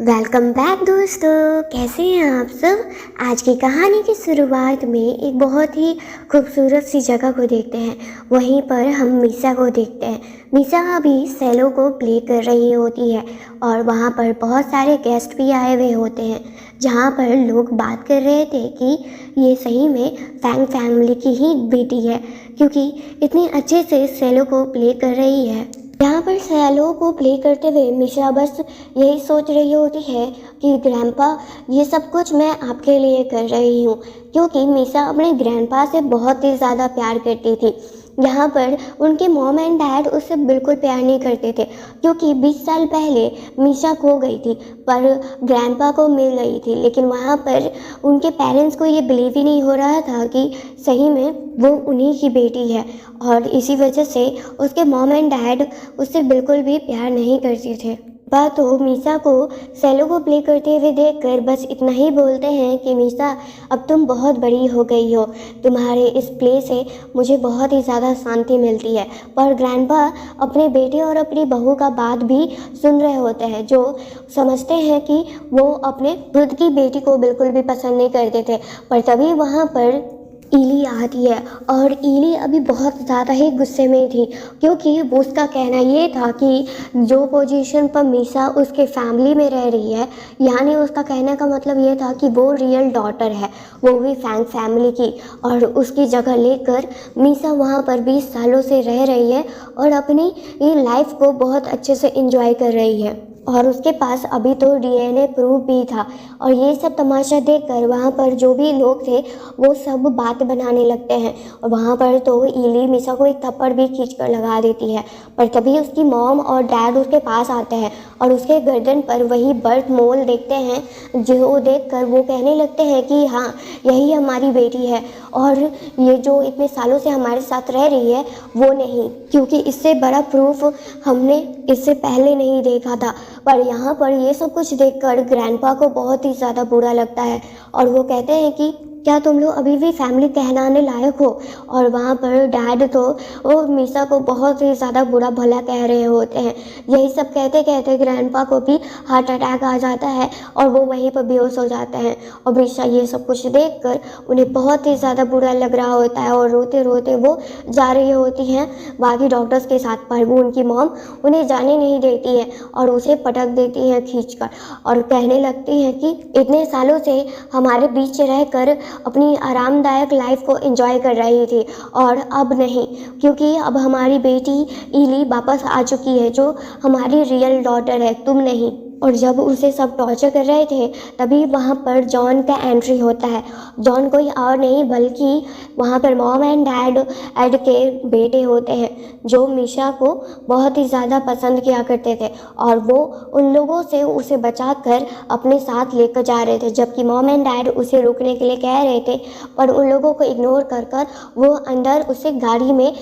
Welcome back दोस्तों, कैसे हैं आप सब। आज की कहानी की शुरुआत में एक बहुत ही खूबसूरत सी जगह को देखते हैं। वहीं पर हम मीसा को देखते हैं। मीसा अभी सेलो को प्ले कर रही होती है और वहाँ पर बहुत सारे गेस्ट भी आए हुए होते हैं, जहाँ पर लोग बात कर रहे थे कि ये सही में फैंग फैमिली की ही बेटी है, क्योंकि इतनी अच्छे से सेलो को प्ले कर रही है। यहाँ पर सेलो को प्ले करते हुए मीसा बस यही सोच रही होती है कि ग्रैंपा, ये सब कुछ मैं आपके लिए कर रही हूँ, क्योंकि मीसा अपने ग्रैंपा से बहुत ही ज़्यादा प्यार करती थी। यहाँ पर उनके मॉम एंड डैड उससे बिल्कुल प्यार नहीं करते थे, क्योंकि 20 साल पहले मीसा खो गई थी पर ग्रैंपा को मिल गई थी। लेकिन वहाँ पर उनके पेरेंट्स को ये बिलीव ही नहीं हो रहा था कि सही में वो उन्हीं की बेटी है, और इसी वजह से उसके मॉम एंड डैड उससे बिल्कुल भी प्यार नहीं करते थे। बात तो मीसा को सेलो को प्ले करते हुए देखकर बस इतना ही बोलते हैं कि मीसा, अब तुम बहुत बड़ी हो गई हो, तुम्हारे इस प्ले से मुझे बहुत ही ज़्यादा शांति मिलती है। पर ग्रैंडपा अपने बेटे और अपनी बहू का बात भी सुन रहे होते हैं, जो समझते हैं कि वो अपने खुद की बेटी को बिल्कुल भी पसंद नहीं करते थे। पर तभी वहाँ पर इली आती है, और इली अभी बहुत ज़्यादा ही गुस्से में थी, क्योंकि उसका कहना ये था कि जो पोजीशन पर मीसा उसके फैमिली में रह रही है, यानी उसका कहने का मतलब ये था कि वो रियल डॉटर है, वो भी फैंग फैमिली की, और उसकी जगह लेकर मीसा वहाँ पर 20 सालों से रह रही है और अपनी ये लाइफ को बहुत अच्छे से एंजॉय कर रही है। और उसके पास अभी तो डीएनए प्रूफ भी था। और ये सब तमाशा देखकर वहाँ पर जो भी लोग थे वो सब बात बनाने लगते हैं, और वहाँ पर तो इली मीसा को एक थप्पड़ भी खींच कर लगा देती है। पर तभी उसकी मॉम और डैड उसके पास आते हैं और उसके गर्दन पर वही बर्थ मोल देखते हैं, जो देखकर वो कहने लगते हैं कि हाँ, यही हमारी बेटी है, और ये जो इतने सालों से हमारे साथ रह रही है वो नहीं, क्योंकि इससे बड़ा प्रूफ हमने इससे पहले नहीं देखा था। पर यहाँ पर ये सब कुछ देखकर ग्रैंडपा को बहुत ही ज़्यादा बुरा लगता है, और वो कहते हैं कि क्या तुम लोग अभी भी फैमिली कहलाने लायक हो। और वहाँ पर डैड तो वो मीसा को बहुत ही ज़्यादा बुरा भला कह रहे होते हैं। यही सब कहते कहते ग्रैंडपा को भी हार्ट अटैक आ जाता है और वो वहीं पर बेहोश हो जाते हैं। और मीसा ये सब कुछ देखकर उन्हें बहुत ही ज़्यादा बुरा लग रहा होता है, और रोते रोते वो जा रही होती हैं बाकी डॉक्टर्स के साथ, पर वो उनकी मॉम उन्हें जाने नहीं देती है और उसे पटक देती हैं खींचकर, और कहने लगती हैं कि इतने सालों से हमारे बीच रहकर अपनी आरामदायक लाइफ को एंजॉय कर रही थी, और अब नहीं, क्योंकि अब हमारी बेटी इली वापस आ चुकी है, जो हमारी रियल डॉटर है, तुम नहीं। और जब उसे सब टॉर्चर कर रहे थे तभी वहाँ पर जॉन का एंट्री होता है। जॉन कोई और नहीं बल्कि वहाँ पर मॉम एंड डैड एड के बेटे होते हैं, जो मीसा को बहुत ही ज़्यादा पसंद किया करते थे, और वो उन लोगों से उसे बचाकर अपने साथ लेकर जा रहे थे, जबकि मॉम एंड डैड उसे रोकने के लिए कह रहे थे। पर उन लोगों को इग्नोर कर कर वो अंदर उसे गाड़ी में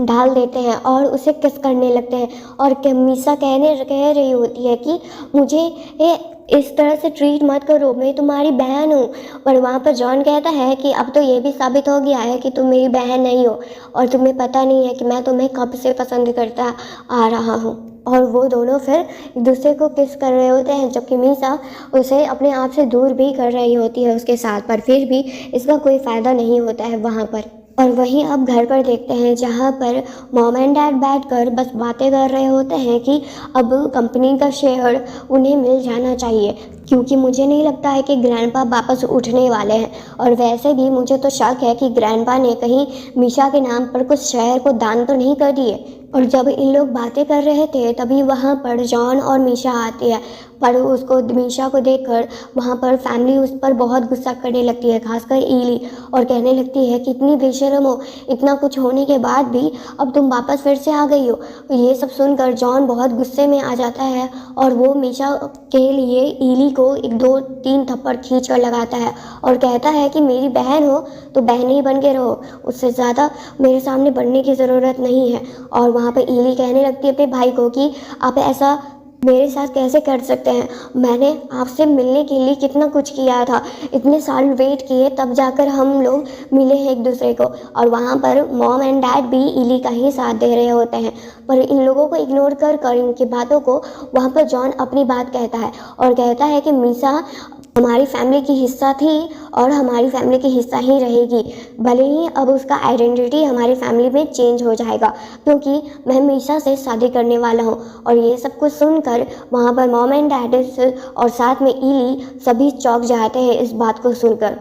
डाल देते हैं और उसे किस करने लगते हैं, और मीसा कह रही होती है कि मुझे इस तरह से ट्रीट मत करो, मैं तुम्हारी बहन हूँ। पर वहाँ पर जॉन कहता है कि अब तो ये भी साबित हो गया है कि तुम मेरी बहन नहीं हो, और तुम्हें पता नहीं है कि मैं तुम्हें कब से पसंद करता आ रहा हूँ। और वो दोनों फिर एक दूसरे को किस कर रहे होते हैं, जबकि मीसा उसे अपने आप से दूर भी कर रही होती है उसके साथ, पर फिर भी इसका कोई फ़ायदा नहीं होता है वहाँ पर। और वहीं अब घर पर देखते हैं, जहाँ पर मॉम एंड डैड बैठकर बस बातें कर रहे होते हैं कि अब कंपनी का शेयर उन्हें मिल जाना चाहिए, क्योंकि मुझे नहीं लगता है कि ग्रैंडपा वापस उठने वाले हैं। और वैसे भी मुझे तो शक है कि ग्रैंडपा ने कहीं मीसा के नाम पर कुछ शेयर को दान तो नहीं कर दिए। और जब इन लोग बातें कर रहे थे तभी वहाँ पर जॉन और मीसा आती है, पर उसको मीसा को देखकर वहाँ पर फैमिली उस पर बहुत गुस्सा करने लगती है, खासकर इली, और कहने लगती है कि इतनी बेशर्म हो, इतना कुछ होने के बाद भी अब तुम वापस फिर से आ गई हो। ये सब सुनकर जॉन बहुत गुस्से में आ जाता है, और वो मीसा के लिए इली को 1-2-3 थप्पड़ खींच कर लगाता है, और कहता है कि मेरी बहन हो तो बहन ही बन के रहो, उससे ज़्यादा मेरे सामने बढ़ने की ज़रूरत नहीं है। और वहाँ पर इली कहने लगती है अपने भाई को कि आप ऐसा मेरे साथ कैसे कर सकते हैं? मैंने आपसे मिलने के लिए कितना कुछ किया था, इतने साल वेट किए तब जाकर हम लोग मिले हैं एक दूसरे को। और वहाँ पर मॉम एंड डैड भी इली का ही साथ दे रहे होते हैं, पर इन लोगों को इग्नोर कर इनकी बातों को वहाँ पर जॉन अपनी बात कहता है और कहता है कि मीसा हमारी फैमिली की हिस्सा थी और हमारी फैमिली की हिस्सा ही रहेगी, भले ही अब उसका आइडेंटिटी हमारी फैमिली में चेंज हो जाएगा क्योंकि मैं मीसा से शादी करने वाला हूँ। और ये सब कुछ सुनकर वहाँ पर मॉम एंड डैड और साथ में इली सभी चौंक जाते हैं इस बात को सुनकर,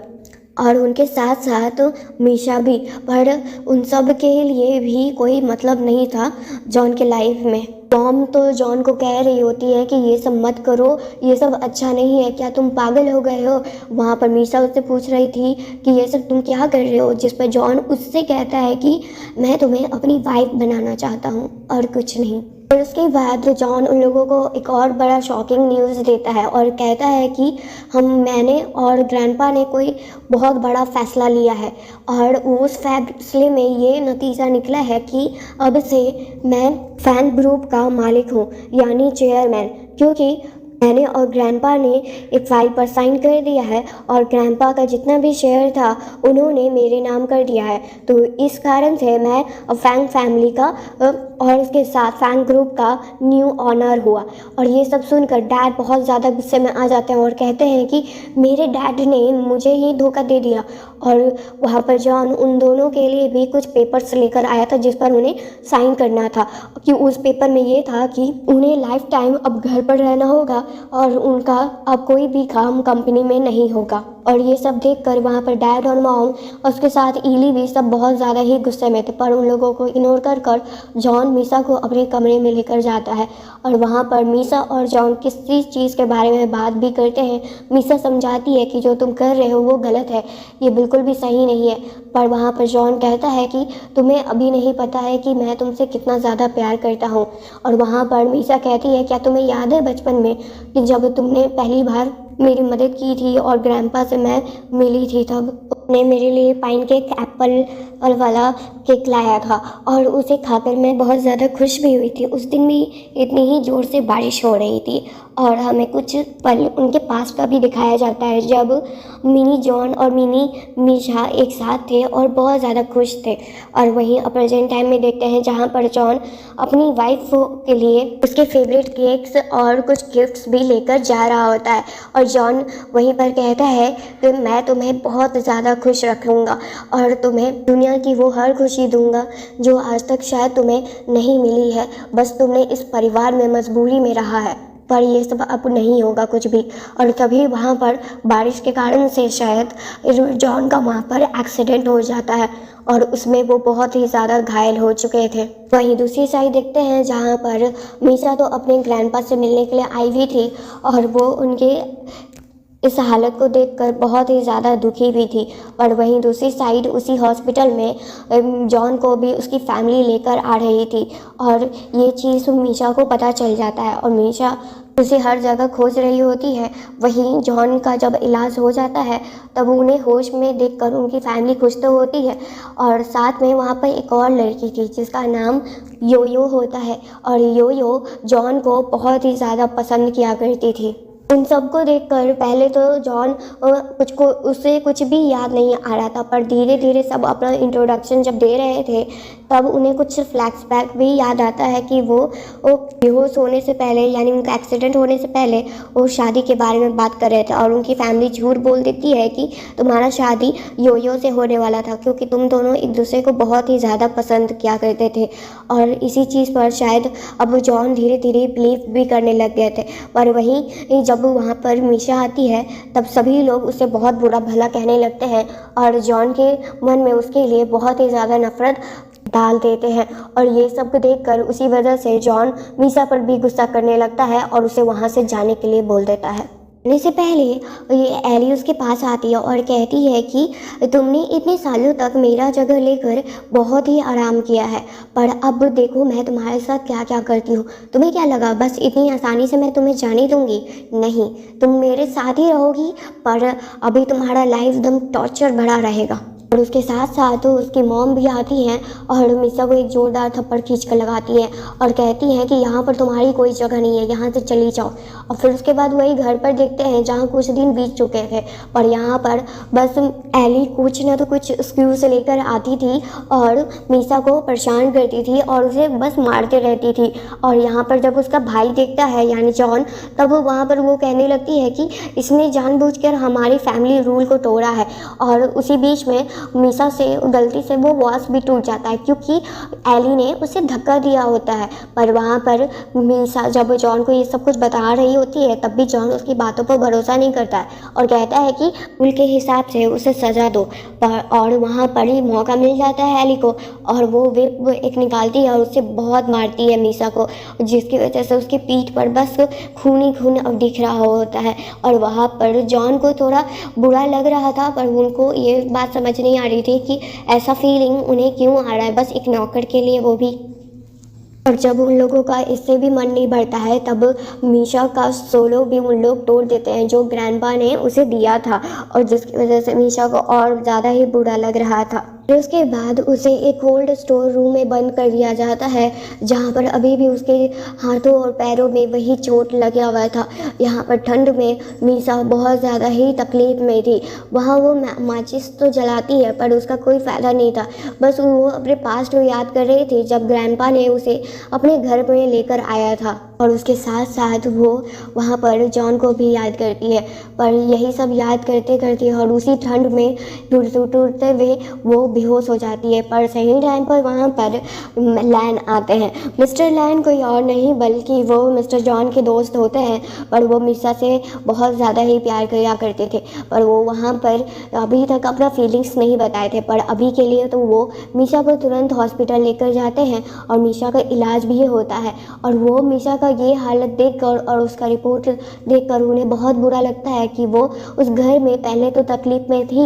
और उनके साथ साथ मीशा भी। पर उन सब के लिए भी कोई मतलब नहीं था जॉन के लाइफ में। टॉम तो जॉन को कह रही होती है कि ये सब मत करो, ये सब अच्छा नहीं है, क्या तुम पागल हो गए हो। वहाँ पर मीशा उससे पूछ रही थी कि ये सब तुम क्या कर रहे हो, जिस पर जॉन उससे कहता है कि मैं तुम्हें अपनी वाइफ बनाना चाहता हूँ और कुछ नहीं। और उसके बाद जॉन उन लोगों को एक और बड़ा शॉकिंग न्यूज़ देता है और कहता है कि मैंने और ग्रैंडपा ने कोई बहुत बड़ा फ़ैसला लिया है और उस फैसले में ये नतीजा निकला है कि अब से मैं फ़ैन ग्रुप का मालिक हूँ, यानी चेयरमैन, क्योंकि मैंने और ग्रैंडपा ने एक फाइल पर साइन कर दिया है और ग्रैंडपा का जितना भी शेयर था उन्होंने मेरे नाम कर दिया है। तो इस कारण से मैं फैंग फैमिली का और उसके साथ फैंग ग्रुप का न्यू ऑनर हुआ। और ये सब सुनकर डैड बहुत ज़्यादा गुस्से में आ जाते हैं और कहते हैं कि मेरे डैड ने मुझे ही धोखा दे दिया। और वहाँ पर जॉन उन दोनों के लिए भी कुछ पेपर्स लेकर आया था जिस पर उन्हें साइन करना था, कि उस पेपर में ये था कि उन्हें लाइफ टाइम अब घर पर रहना होगा और उनका अब कोई भी काम कंपनी में नहीं होगा। और ये सब देखकर वहाँ पर डैड और मॉम और उसके साथ इली भी सब बहुत ज़्यादा ही गुस्से में थे। पर उन लोगों को इग्नोर कर जॉन मीसा को अपने कमरे में लेकर जाता है और वहाँ पर मीसा और जॉन किसी चीज़ के बारे में बात भी करते हैं। मीसा समझाती है कि जो तुम कर रहे हो वो गलत है, ये बिल्कुल भी सही नहीं है। पर वहाँ पर जॉन कहता है कि तुम्हें अभी नहीं पता है कि मैं तुमसे कितना ज़्यादा प्यार करता हूँ। और वहाँ पर मीसा कहती है क्या तुम्हें याद है बचपन में कि जब तुमने पहली बार मेरी मदद की थी और ग्रैंडपा से मैं मिली थी, तब उसने मेरे लिए पाइन केक एप्पल वाला केक लाया था और उसे खाकर मैं बहुत ज़्यादा खुश भी हुई थी। उस दिन भी इतनी ही ज़ोर से बारिश हो रही थी और हमें कुछ पल उनके पास का भी दिखाया जाता है जब मिनी जॉन और मिनी मीशा एक साथ थे और बहुत ज़्यादा खुश थे। और वहीं प्रेजेंट टाइम में देखते हैं जहाँ पर जॉन अपनी वाइफ के लिए उसके फेवरेट केक्स और कुछ गिफ्ट्स भी लेकर जा रहा होता है और जॉन वहीं पर कहता है कि मैं तुम्हें बहुत ज़्यादा खुश रखूँगा और तुम्हें दुनिया की वो हर खुशी दूँगा जो आज तक शायद तुम्हें नहीं मिली है, बस तुमने इस परिवार में मजबूरी में रहा है, पर ये सब अब नहीं होगा कुछ भी। और तभी वहाँ पर बारिश के कारण से शायद जॉन का वहाँ पर एक्सीडेंट हो जाता है और उसमें वो बहुत ही ज़्यादा घायल हो चुके थे। वहीं दूसरी साइड देखते हैं जहाँ पर मीसा तो अपने ग्रैंडपा से मिलने के लिए आई हुई थी और वो उनके इस हालत को देखकर बहुत ही ज़्यादा दुखी भी थी। और वहीं दूसरी साइड उसी हॉस्पिटल में जॉन को भी उसकी फैमिली लेकर आ रही थी और ये चीज़ मीशा को पता चल जाता है और मीशा उसे हर जगह खोज रही होती है। वहीं जॉन का जब इलाज हो जाता है तब उन्हें होश में देखकर उनकी फैमिली खुश तो होती है और साथ में वहाँ पर एक और लड़की थी जिसका नाम योयो होता है और योयो जॉन को बहुत ही ज़्यादा पसंद किया करती थी। उन सबको देखकर पहले तो जॉन उसे कुछ भी याद नहीं आ रहा था, पर धीरे धीरे सब अपना इंट्रोडक्शन जब दे रहे थे तब उन्हें कुछ फ्लैशबैक भी याद आता है कि वो बेहोश होने से पहले यानी उनका एक्सीडेंट होने से पहले वो शादी के बारे में बात कर रहे थे और उनकी फैमिली झूठ बोल देती है कि तुम्हारा शादी योयो से होने वाला था क्योंकि तुम दोनों एक दूसरे को बहुत ही ज़्यादा पसंद किया करते थे। और इसी चीज़ पर शायद अब जॉन धीरे धीरे बिलीव भी करने लग गए थे। पर वहीं जब वहाँ पर मीशा आती है तब सभी लोग उसे बहुत बुरा भला कहने लगते हैं और जॉन के मन में उसके लिए बहुत ही ज़्यादा नफरत डाल देते हैं। और ये सब देखकर उसी वजह से जॉन मीशा पर भी गुस्सा करने लगता है और उसे वहाँ से जाने के लिए बोल देता है। जाने से पहले ये एली उसके पास आती है और कहती है कि तुमने इतने सालों तक मेरा जगह लेकर बहुत ही आराम किया है, पर अब देखो मैं तुम्हारे साथ क्या क्या करती हूँ। तुम्हें क्या लगा बस इतनी आसानी से मैं तुम्हें जाने दूँगी? नहीं, तुम मेरे साथ ही रहोगी, पर अभी तुम्हारा लाइफ एकदम टॉर्चर भरा रहेगा। और उसके साथ साथ उसकी मॉम भी आती हैं और मीसा को एक ज़ोरदार थप्पड़ खींच कर लगाती है और कहती हैं कि यहाँ पर तुम्हारी कोई जगह नहीं है, यहाँ से चली जाओ। और फिर उसके बाद वही घर पर देखते हैं जहाँ कुछ दिन बीत चुके थे और यहाँ पर बस एली कुछ ना तो कुछ एक्सक्यूज़ लेकर आती थी और मीसा को परेशान करती थी और उसे बस मारते रहती थी। और यहाँ पर जब उसका भाई देखता है यानी जॉन, तब वहाँ पर वो कहने लगती है कि इसने जानबूझकर हमारी फैमिली रूल को तोड़ा है। और उसी बीच में मीसा से गलती से वो वॉश भी टूट जाता है क्योंकि एली ने उसे धक्का दिया होता है। पर वहाँ पर मीसा जब जॉन को ये सब कुछ बता रही होती है तब भी जॉन उसकी बातों पर भरोसा नहीं करता है और कहता है कि रूल के हिसाब से उसे सज़ा दो। और वहाँ पर ही मौका मिल जाता है एली को और वो विप एक निकालती है और उससे बहुत मारती है मीसा को, जिसकी वजह से उसकी पीठ पर बस खून ही खून अब दिख रहा होता है। और वहाँ पर जॉन को थोड़ा बुरा लग रहा था पर उनको ये बात समझ नहीं आ रही थी कि ऐसा फीलिंग उन्हें क्यों आ रहा है, बस एक नौकर के लिए वो भी। और जब उन लोगों का इससे भी मन नहीं भरता है तब मीशा का सोलो भी उन लोग तोड़ देते हैं जो ग्रैंडपा ने उसे दिया था और जिसकी वजह से मीशा को और ज़्यादा ही बुरा लग रहा था। फिर उसके बाद उसे एक कोल्ड स्टोर रूम में बंद कर दिया जाता है जहाँ पर अभी भी उसके हाथों और पैरों में वही चोट लगा हुआ था। यहाँ पर ठंड में मीशा बहुत ज़्यादा ही तकलीफ में थी। वहाँ वो माचिस तो जलाती है पर उसका कोई फ़ायदा नहीं था, बस वो अपने पास्ट को याद कर रही थी जब ग्रैंडपा ने उसे अपने घर में लेकर आया था। और उसके साथ साथ वो वहाँ पर जॉन को भी याद करती है। पर यही सब याद करते करते और उसी ठंड में टूटते हुए वो बेहोश हो जाती है। पर सही टाइम पर वहाँ पर लैन आते हैं। मिस्टर लैन कोई और नहीं बल्कि वो मिस्टर जॉन के दोस्त होते हैं पर वो मीसा से बहुत ज़्यादा ही प्यार किया करते थे। पर वो वहाँ पर अभी तक अपना फीलिंग्स नहीं बताए थे पर अभी के लिए तो वो मीसा को तुरंत हॉस्पिटल लेकर जाते हैं और मीसा का इलाज भी होता है। और वो मीसा का ये हालत देखकर और उसका रिपोर्ट देखकर उन्हें बहुत बुरा लगता है कि वो उस घर में पहले तो तकलीफ़ में थी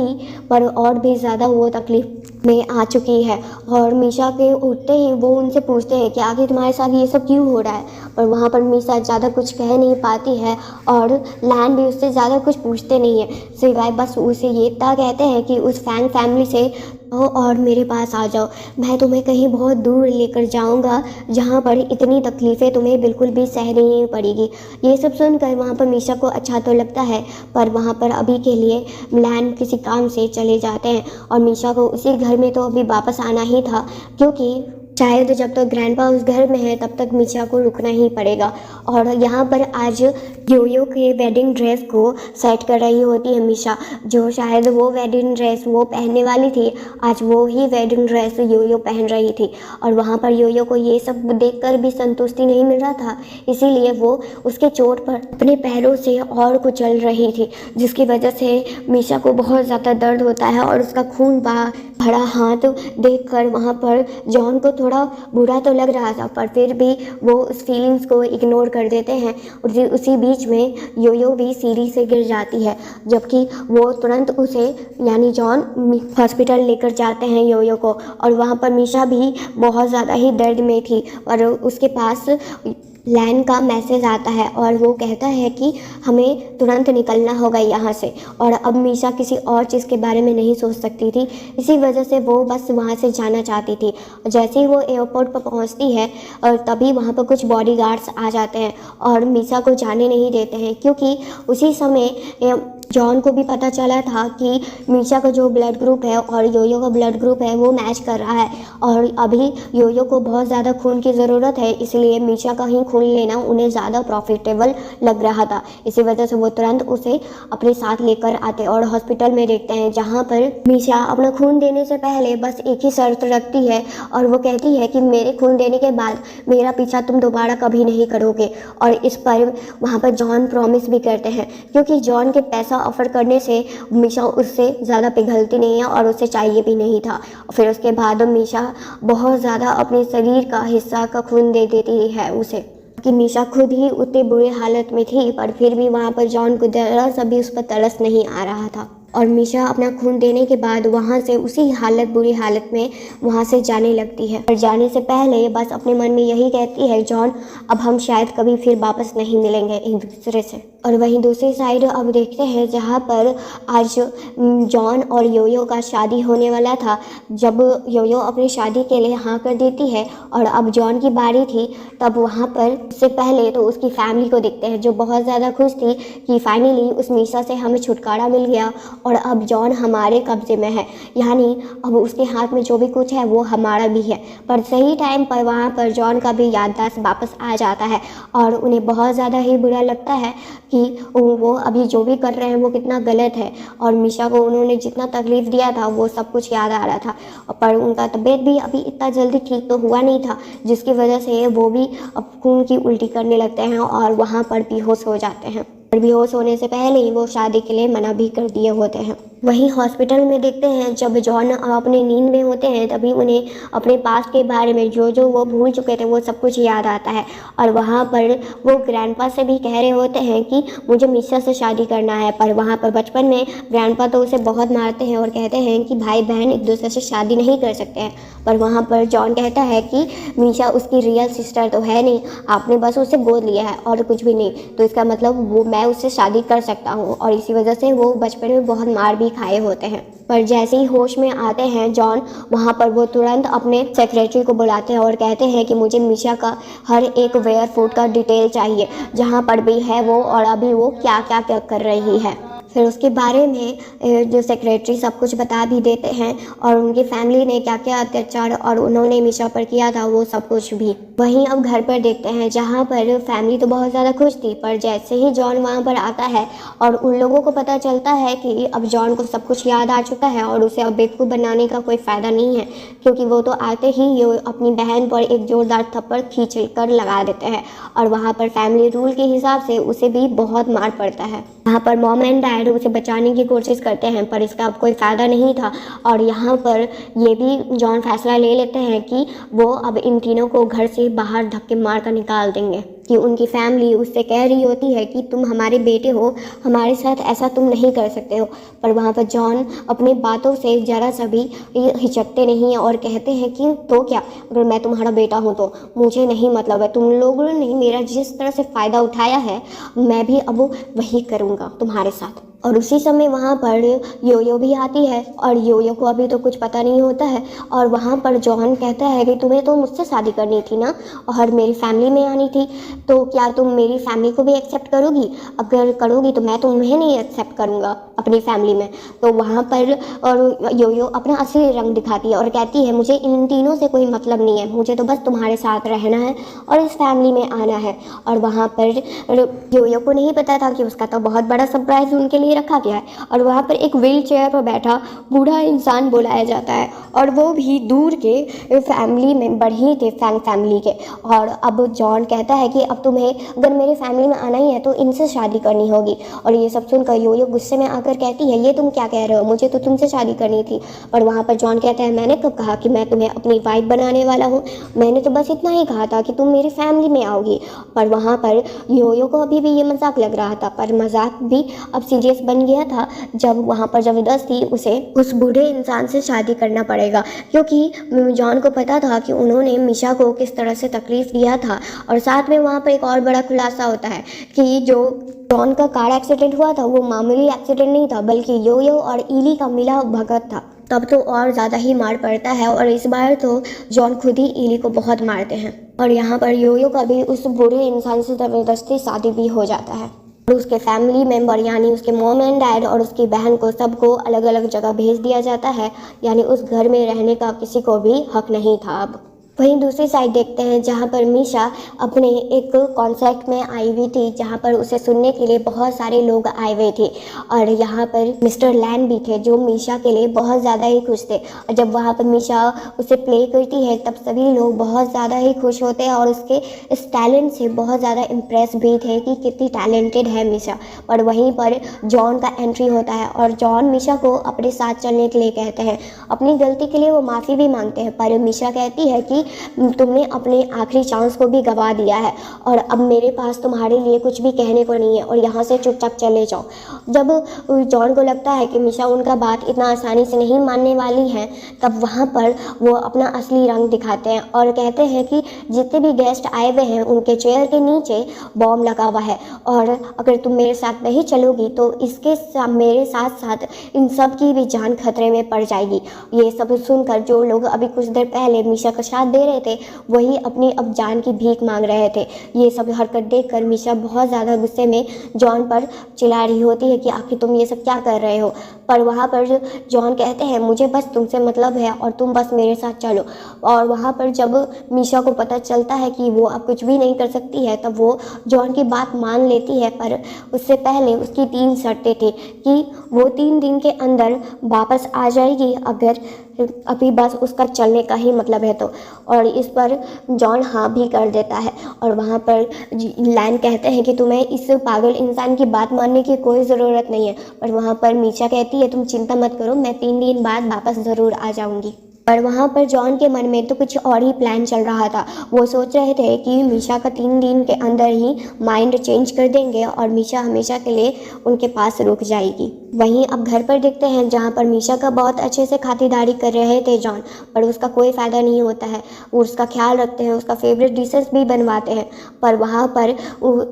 पर और भी ज़्यादा वो तकलीफ़ में आ चुकी है। और मीशा के उठते ही वो उनसे पूछते हैं कि आगे तुम्हारे साथ ये सब क्यों हो रहा है। पर वहाँ पर मीशा ज़्यादा कुछ कह नहीं पाती है और लैन भी उससे ज़्यादा कुछ पूछते नहीं है सिवाय बस उसे ये इतना कहते हैं कि उस फैंग फैमिली से और मेरे पास आ जाओ, मैं तुम्हें कहीं बहुत दूर लेकर जाऊंगा जहाँ पर इतनी तकलीफ़ें तुम्हें बिल्कुल भी सहनी नहीं पड़ेगी। ये सब सुनकर वहाँ पर मीशा को अच्छा तो लगता है पर वहाँ पर अभी के लिए लैन किसी काम से चले जाते हैं और मीशा को उसी घर में तो अभी वापस आना ही था क्योंकि शायद जब तक ग्रैंडपा उस घर में है तब तक मीशा को रुकना ही पड़ेगा। और यहाँ पर आज योयो के वेडिंग ड्रेस को सेट कर रही होती है मीशा, जो शायद वो वेडिंग ड्रेस वो पहनने वाली थी, आज वो ही वेडिंग ड्रेस योयो पहन रही थी। और वहाँ पर योयो को ये सब देखकर भी संतुष्टि नहीं मिल रहा था, इसीलिए वो उसके चोट पर अपने पैरों से और कुचल रही थी जिसकी वजह से मीशा को बहुत ज़्यादा दर्द होता है। और उसका खून भरा हाथ देखकर वहाँ पर जॉन को थोड़ा बुरा तो लग रहा था पर फिर भी वो उस फीलिंग्स को इग्नोर कर देते हैं। उसी बीच में योयो भी सीढ़ी से गिर जाती है जबकि वो तुरंत उसे यानी जॉन हॉस्पिटल लेकर जाते हैं योयो को। और वहाँ पर मीशा भी बहुत ज़्यादा ही दर्द में थी और उसके पास लैन का मैसेज आता है और वो कहता है कि हमें तुरंत निकलना होगा यहाँ से। और अब मीशा किसी और चीज़ के बारे में नहीं सोच सकती थी, इसी वजह से वो बस वहाँ से जाना चाहती थी। जैसे ही वो एयरपोर्ट पर पहुँचती है और तभी वहाँ पर कुछ बॉडीगार्ड्स आ जाते हैं और मीशा को जाने नहीं देते हैं क्योंकि उसी समय जॉन को भी पता चला था कि मीशा का जो ब्लड ग्रुप है और योयो का ब्लड ग्रुप है वो मैच कर रहा है और अभी योयो को बहुत ज़्यादा खून की ज़रूरत है, इसलिए मीशा का ही खून लेना उन्हें ज़्यादा प्रॉफिटेबल लग रहा था। इसी वजह से वो तुरंत उसे अपने साथ लेकर आते और हॉस्पिटल में देखते हैं जहाँ पर मीशा अपना खून देने से पहले बस एक ही शर्त रखती है और वो कहती है कि मेरे खून देने के बाद मेरा पीछा तुम दोबारा कभी नहीं करोगे। और इस पर वहाँ पर जॉन प्रॉमिस भी करते हैं क्योंकि जॉन के पैसा ऑफ़र करने से मीशा उससे ज़्यादा पिघलती नहीं है और उसे चाहिए भी नहीं था। फिर उसके बाद मीशा बहुत ज़्यादा अपने शरीर का हिस्सा का खून दे देती है उसे कि मीशा खुद ही उतनी बुरी हालत में थी पर फिर भी वहाँ पर जॉन को ज़रा सा भी उस पर तरस नहीं आ रहा था। और मीशा अपना खून देने के बाद वहाँ से उसी बुरी हालत में वहाँ से जाने लगती है। और जाने से पहले बस अपने मन में यही कहती है, जॉन अब हम शायद कभी फिर वापस नहीं मिलेंगे एक दूसरे से। और वहीं दूसरी साइड अब देखते हैं जहाँ पर आज जॉन और योयो का शादी होने वाला था। जब योयो अपनी शादी के लिए हाँ कर देती है और अब जॉन की बारी थी, तब वहाँ पर उससे पहले तो उसकी फैमिली को देखते हैं जो बहुत ज़्यादा खुश थी कि फाइनली उस मीशा से हमें छुटकारा मिल गया और अब जॉन हमारे कब्जे में है, यानी अब उसके हाथ में जो भी कुछ है वो हमारा भी है। पर सही टाइम पर वहाँ पर जॉन का भी याददाश्त वापस आ जाता है और उन्हें बहुत ज़्यादा ही बुरा लगता है कि वो अभी जो भी कर रहे हैं वो कितना गलत है और मीशा को उन्होंने जितना तकलीफ़ दिया था वो सब कुछ याद आ रहा था। पर उनका तबीयत भी अभी इतना जल्दी ठीक तो हुआ नहीं था, जिसकी वजह से वो भी अब खून की उल्टी करने लगते हैं और वहाँ पर बेहोश हो जाते हैं। और बेहोश होने से पहले ही वो शादी के लिए मना भी कर दिए होते हैं। वहीं हॉस्पिटल में देखते हैं जब जॉन अपने नींद में होते हैं तभी उन्हें अपने पास्ट के बारे में जो वो भूल चुके थे वो सब कुछ याद आता है। और वहाँ पर वो ग्रैंडपा से भी कह रहे होते हैं कि मुझे मीशा से शादी करना है। पर वहाँ पर बचपन में ग्रैंडपा तो उसे बहुत मारते हैं और कहते हैं कि भाई बहन एक दूसरे से शादी नहीं कर सकते हैं। पर वहाँ पर जॉन कहता है कि मीशा उसकी रियल सिस्टर तो है नहीं, आपने बस उसे गोद लिया है और कुछ भी नहीं, तो इसका मतलब वो मैं उससे शादी कर सकता हूँ। और इसी वजह से वो बचपन में बहुत मार भी खाए होते हैं। पर जैसे ही होश में आते हैं जॉन, वहाँ पर वो तुरंत अपने सेक्रेटरी को बुलाते हैं और कहते हैं कि मुझे मीशा का हर एक वेयर फूड का डिटेल चाहिए, जहाँ पर भी है वो और अभी वो क्या क्या कर रही है। फिर उसके बारे में जो सेक्रेटरी सब कुछ बता भी देते हैं और उनकी फैमिली ने क्या क्या अत्याचार और उन्होंने मीशा पर किया था वो सब कुछ भी। वहीं अब घर पर देखते हैं जहाँ पर फैमिली तो बहुत ज़्यादा खुश थी, पर जैसे ही जॉन वहाँ पर आता है और उन लोगों को पता चलता है कि अब जॉन को सब कुछ याद आ चुका है और उसे अब बेवकूफ़ बनाने का कोई फ़ायदा नहीं है, क्योंकि वो तो आते ही ये अपनी बहन पर एक ज़ोरदार थप्पड़ खींच कर लगा देते हैं और वहाँ पर फैमिली रूल के हिसाब से उसे भी बहुत मार पड़ता है। यहाँ पर मॉम एंड डैड उसे बचाने की कोशिश करते हैं पर इसका अब कोई फ़ायदा नहीं था और यहाँ पर ये भी जॉन फैसला ले लेते हैं कि वो अब इन तीनों को घर से बाहर धक्के मार कर निकाल देंगे। कि उनकी फैमिली उससे कह रही होती है कि तुम हमारे बेटे हो, हमारे साथ ऐसा तुम नहीं कर सकते हो। पर वहाँ पर जॉन अपनी बातों से ज़रा सा भी हिचकते नहीं हैं और कहते हैं कि तो क्या, अगर मैं तुम्हारा बेटा हूँ तो मुझे नहीं मतलब है, तुम लोगों ने मेरा जिस तरह से फ़ायदा उठाया है मैं भी अब वही करूँगा तुम्हारे साथ। और उसी समय वहाँ पर योयो भी आती है और योयो को अभी तो कुछ पता नहीं होता है और वहाँ पर जॉन कहता है कि तुम्हें तो मुझसे शादी करनी थी ना और मेरी फैमिली में आनी थी, तो क्या तुम मेरी फैमिली को भी एक्सेप्ट करोगी? अगर करोगी तो मैं तुम्हें नहीं एक्सेप्ट करूँगा अपनी फैमिली में। तो वहाँ पर और योयो अपना असली रंग दिखाती है और कहती है मुझे इन तीनों से कोई मतलब नहीं है, मुझे तो बस तुम्हारे साथ रहना है और इस फैमिली में आना है। और वहाँ पर योयो को नहीं पता था कि उसका तो बहुत बड़ा सरप्राइज उनके लिए रखा गया है और वहाँ पर एक व्हील चेयर पर बैठा बूढ़ा इंसान बुलाया जाता है और वो भी दूर के फैमिली मेम्बर ही थे, फैंग फैमिली के। और अब जॉन कहता है कि अब तुम्हें अगर मेरी फैमिली में आना ही है तो इनसे शादी करनी होगी। और ये सब सुनकर योयो गुस्से में आकर कहती है ये तुम क्या कह रहे हो, मुझे तो तुमसे शादी करनी थी। और वहाँ पर जॉन कहता है मैंने कब कहा कि मैं तुम्हें अपनी वाइफ बनाने वाला हूँ, मैंने तो बस इतना ही कहा था कि तुम मेरी फैमिली में आओगी। पर वहाँ पर योयो को अभी भी ये मजाक लग रहा था, पर मजाक भी अब सीरियस बन गया था जब वहाँ पर ज़बरदस्ती उसे उस बूढ़े इंसान से शादी करना पड़ेगा, क्योंकि जॉन को पता था कि उन्होंने मीशा को किस तरह से तकलीफ़ दिया था। और साथ में वहाँ पर एक और बड़ा खुलासा होता है कि जो जॉन का कार एक्सीडेंट हुआ था वो मामूली एक्सीडेंट नहीं था, बल्कि योयो और इली का मिला भगत था। तब तो और ज़्यादा ही मार पड़ता है और इस बार तो जॉन खुद ही इली को बहुत मारते हैं। और यहाँ पर योयो का भी उस बूढ़े इंसान से ज़बरदस्ती शादी भी हो जाता है और उसके फैमिली मेम्बर यानी उसके मॉम एंड डैड और उसकी बहन को सबको अलग अलग जगह भेज दिया जाता है, यानी उस घर में रहने का किसी को भी हक नहीं था अब। वहीं दूसरी साइड देखते हैं जहाँ पर मीशा अपने एक कॉन्सर्ट में आई हुई थी, जहाँ पर उसे सुनने के लिए बहुत सारे लोग आए हुए थे और यहाँ पर मिस्टर लैन भी थे जो मीशा के लिए बहुत ज़्यादा ही खुश थे। और जब वहाँ पर मीशा उसे प्ले करती है तब सभी लोग बहुत ज़्यादा ही खुश होते हैं और उसके इस टैलेंट से बहुत ज़्यादा इम्प्रेस भी थे कि कितनी टैलेंटेड है मीशा। और वहीं पर जॉन का एंट्री होता है और जॉन मीशा को अपने साथ चलने के लिए कहते हैं। अपनी गलती के लिए वो माफ़ी भी मांगते हैं, पर मीशा कहती है कि तुमने अपने आखिरी चांस को भी गंवा दिया है और अब मेरे पास तुम्हारे लिए कुछ भी कहने को नहीं है और यहाँ से चुपचाप चले जाओ। जब जॉन को लगता है कि मीशा उनका बात इतना आसानी से नहीं मानने वाली है, तब वहाँ पर वो अपना असली रंग दिखाते हैं और कहते हैं कि जितने भी गेस्ट आए हुए हैं उनके चेयर के नीचे बॉम्ब लगा हुआ है और अगर तुम मेरे साथ नहीं चलोगी तो मेरे साथ साथ इन सब की भी जान खतरे में पड़ जाएगी। ये सब सुनकर जो लोग अभी कुछ देर पहले मीशा का साथ दे रहे थे वही अपनी अब जान की भीख मांग रहे थे। ये सब हरकत देखकर मीशा बहुत ज़्यादा गुस्से में जॉन पर चिल्ला रही होती है कि आखिर तुम ये सब क्या कर रहे हो। पर वहाँ पर जॉन कहते हैं मुझे बस तुमसे मतलब है और तुम बस मेरे साथ चलो। और वहाँ पर जब मीशा को पता चलता है कि वो अब कुछ भी नहीं कर सकती है तब वो जॉन की बात मान लेती है, पर उससे पहले उसकी 3 शर्तें थी कि वो 3 दिन के अंदर वापस आ जाएगी अगर अभी बस उसका चलने का ही मतलब है तो। और इस पर जॉन हाँ भी कर देता है और वहाँ पर लैन कहते हैं कि तुम्हें इस पागल इंसान की बात मानने की कोई ज़रूरत नहीं है। पर वहाँ पर मीशा कहती है तुम चिंता मत करो, मैं 3 दिन बाद वापस ज़रूर आ जाऊँगी। पर वहाँ पर जॉन के मन में तो कुछ और ही प्लान चल रहा था। वो सोच रहे थे कि मीशा का 3 दिन के अंदर ही माइंड चेंज कर देंगे और मीशा हमेशा के लिए उनके पास रुक जाएगी। वहीं अब घर पर देखते हैं जहाँ पर मीशा का बहुत अच्छे से खातिरदारी कर रहे थे जॉन, पर उसका कोई फ़ायदा नहीं होता है। वो उसका ख्याल रखते हैं, उसका फेवरेट डिशेस भी बनवाते हैं, पर वहाँ पर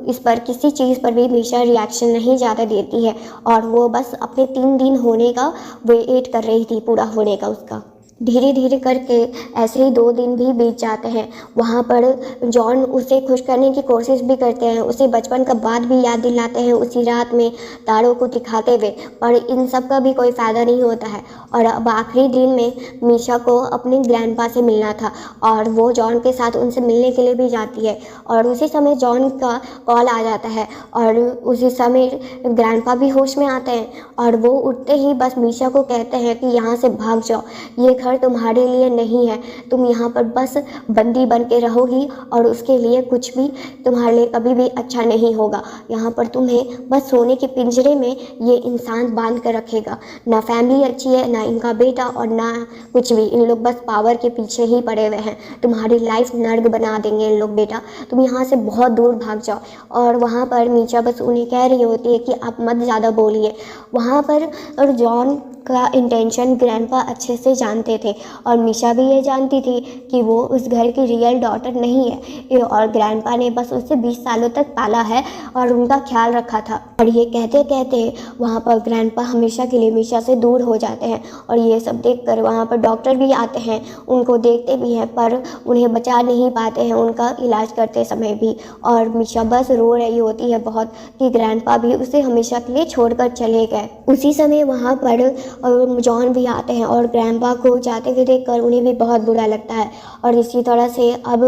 इस पर किसी चीज़ पर भी मीशा रिएक्शन नहीं ज़्यादा देती है और वो बस अपने 3 दिन होने का वेट कर रही थी, पूरा होने का उसका। धीरे धीरे करके ऐसे ही 2 दिन भी बीत जाते हैं। वहाँ पर जॉन उसे खुश करने की कोशिश भी करते हैं, उसे बचपन का बात भी याद दिलाते हैं उसी रात में तारों को दिखाते हुए, पर इन सब का भी कोई फ़ायदा नहीं होता है। और अब आखिरी दिन में मीशा को अपने ग्रैंडपा से मिलना था और वो जॉन के साथ उनसे मिलने के लिए भी जाती है और उसी समय जॉन का कॉल आ जाता है और उसी समय ग्रैंडपा भी होश में आते हैं और वो उठते ही बस मीशा को कहते हैं कि यहाँ से भाग जाओ, ये घर तुम्हारे लिए नहीं है, तुम यहाँ पर बस बंदी बन के रहोगी और उसके लिए कुछ भी तुम्हारे लिए कभी भी अच्छा नहीं होगा। यहाँ पर तुम्हें बस सोने के पिंजरे में ये इंसान बांध कर रखेगा। ना फैमिली अच्छी है, ना इनका बेटा और ना कुछ भी, इन लोग बस पावर के पीछे ही पड़े हुए हैं। तुम्हारी लाइफ नर्क बना देंगे इन लोग, बेटा तुम यहाँ से बहुत दूर भाग जाओ। और वहाँ पर मीशा बस उन्हें कह रही होती है कि आप मत ज़्यादा बोलिए। वहाँ पर और जॉन का इंटेंशन ग्रैंडपा अच्छे से जानते थे और मीशा भी ये जानती थी कि वो उस घर की रियल डॉटर नहीं है और ग्रैंडपा ने बस उसे 20 सालों तक पाला है और उनका ख्याल रखा था। और ये कहते कहते वहाँ पर ग्रैंडपा हमेशा के लिए मीशा से दूर हो जाते हैं और ये सब देखकर वहाँ पर डॉक्टर भी आते हैं, उनको देखते भी हैं पर उन्हें बचा नहीं पाते हैं उनका इलाज करते समय भी। और मीशा बस रो रही होती है बहुत कि ग्रैंडपा भी उसे हमेशा के लिए छोड़कर चले गए। उसी समय वहाँ पर और जॉन भी आते हैं और ग्रैंडपा को जाते हुए देखकर उन्हें भी बहुत बुरा लगता है। और इसी तरह से अब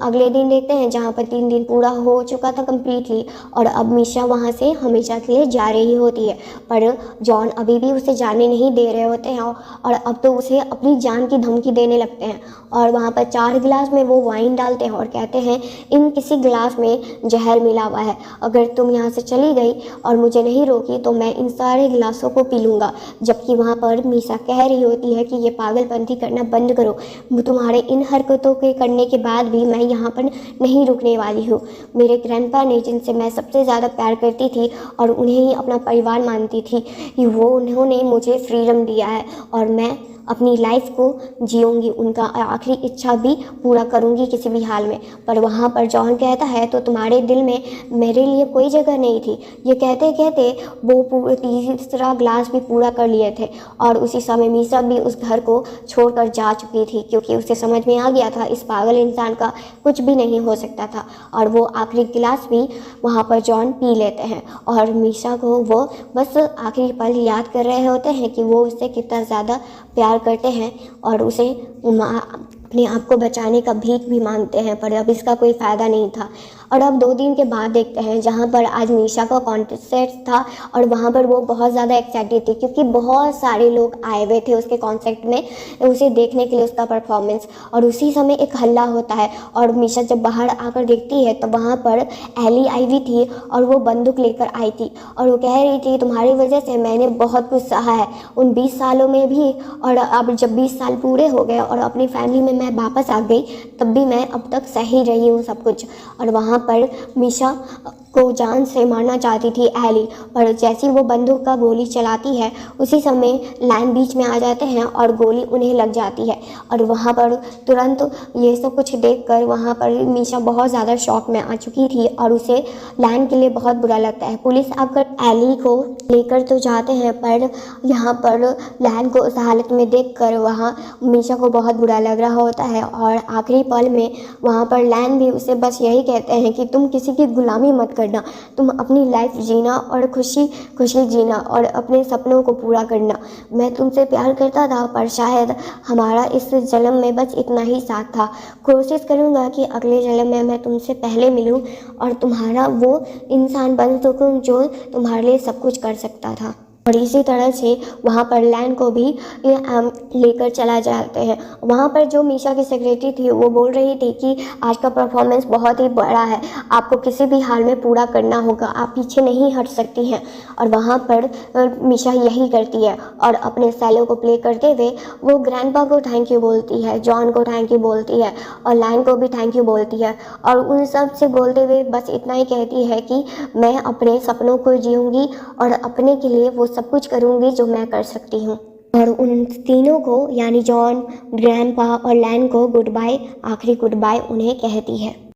अगले दिन देखते हैं जहाँ पर 3 दिन पूरा हो चुका था कम्प्लीटली और अब मीशा वहाँ से हमेशा के लिए जा रही होती है, पर जॉन अभी भी उसे जाने नहीं दे रहे होते हैं और अब तो उसे अपनी जान की धमकी देने लगते हैं। और वहाँ पर 4 गिलास में वो वाइन डालते हैं और कहते हैं इन किसी गिलास में जहर मिला हुआ है, अगर तुम यहाँ से चली गई और मुझे नहीं रोकी तो मैं इन सारे गिलासों को पी लूँगा। जबकि वहाँ पर मीशा कह रही होती है कि ये पागलपंती करना बंद करो, तुम्हारे इन हरकतों के करने के बाद भी मैं यहाँ पर नहीं रुकने वाली हूँ। मेरे ग्रैंडपा ने जिनसे मैं सबसे ज़्यादा प्यार करती थी और उन्हें ही अपना परिवार मानती थी, उन्होंने मुझे फ्रीडम दिया है और मैं अपनी लाइफ को जीऊँगी, उनका आखिरी इच्छा भी पूरा करूँगी किसी भी हाल में। पर वहाँ पर जॉन कहता है तो तुम्हारे दिल में मेरे लिए कोई जगह नहीं थी। ये कहते कहते वो तीसरा ग्लास भी पूरा कर लिए थे और उसी समय मीशा भी उस घर को छोड़कर जा चुकी थी क्योंकि उसे समझ में आ गया था इस पागल इंसान का कुछ भी नहीं हो सकता था। और वो आखिरी गिलास भी वहाँ पर जॉन पी लेते हैं और मीशा को वो बस आखिरी पल याद कर रहे होते हैं कि वो उससे कितना ज़्यादा प्यार करते हैं और उसे अपने आप को बचाने का भीख भी मांगते हैं, पर अब इसका कोई फ़ायदा नहीं था। और अब 2 दिन के बाद देखते हैं जहाँ पर आज मीशा का कॉन्सर्ट था और वहाँ पर वो बहुत ज़्यादा एक्साइटेड थी क्योंकि बहुत सारे लोग आए हुए थे उसके कॉन्सर्ट में उसे देखने के लिए, उसका परफॉर्मेंस। और उसी समय एक हल्ला होता है और मीशा जब बाहर आकर देखती है तो वहाँ पर एली आई हुई थी और वो बंदूक लेकर आई थी और वो कह रही थी तुम्हारी वजह से मैंने बहुत कुछ सहा है उन 20 सालों में भी, और अब जब 20 साल पूरे हो गए और अपनी फैमिली में मैं वापस आ गई तब भी मैं अब तक सही रही हूँ सब कुछ। और वहाँ पर मीशा को जान से मारना चाहती थी एली, पर जैसी वो बंदूक का गोली चलाती है उसी समय लैन बीच में आ जाते हैं और गोली उन्हें लग जाती है। और वहाँ पर तुरंत ये सब कुछ देखकर वहाँ पर मीशा बहुत ज़्यादा शॉक में आ चुकी थी और उसे लैन के लिए बहुत बुरा लगता है। पुलिस आकर एली को लेकर तो जाते हैं पर यहाँ पर लैन को उस हालत में देखकर वहाँ मीशा को बहुत बुरा लग रहा होता है और आखिरी पल में वहाँ पर लैन भी उसे बस यही कहते हैं कि तुम किसी की गुलामी मत करना, तुम अपनी लाइफ जीना और खुशी खुशी जीना और अपने सपनों को पूरा करना। मैं तुमसे प्यार करता था पर शायद हमारा इस जन्म में बस इतना ही साथ था। कोशिश करूँगा कि अगले जन्म में मैं तुमसे पहले मिलूँ और तुम्हारा वो इंसान बन सकूँ जो तुम्हारे लिए सब कुछ कर सकता था। और इसी तरह से वहाँ पर लैन को भी लेकर चला जाते हैं। वहाँ पर जो मीशा की सेक्रेटरी थी वो बोल रही थी कि आज का परफॉर्मेंस बहुत ही बड़ा है, आपको किसी भी हाल में पूरा करना होगा, आप पीछे नहीं हट सकती हैं। और वहाँ पर मीशा यही करती है और अपने सैलो को प्ले करते हुए वो ग्रैंडपा को थैंक यू बोलती है, जॉन को थैंक यू बोलती है और लैन को भी थैंक यू बोलती है और उन सब से बोलते हुए बस इतना ही कहती है कि मैं अपने सपनों को जीऊँगी और अपने के लिए वो सब कुछ करूँगी जो मैं कर सकती हूँ। और उन तीनों को यानी जॉन, ग्रैंडपा और लैन को गुड बाय, आखिरी गुड बाय उन्हें कहती है।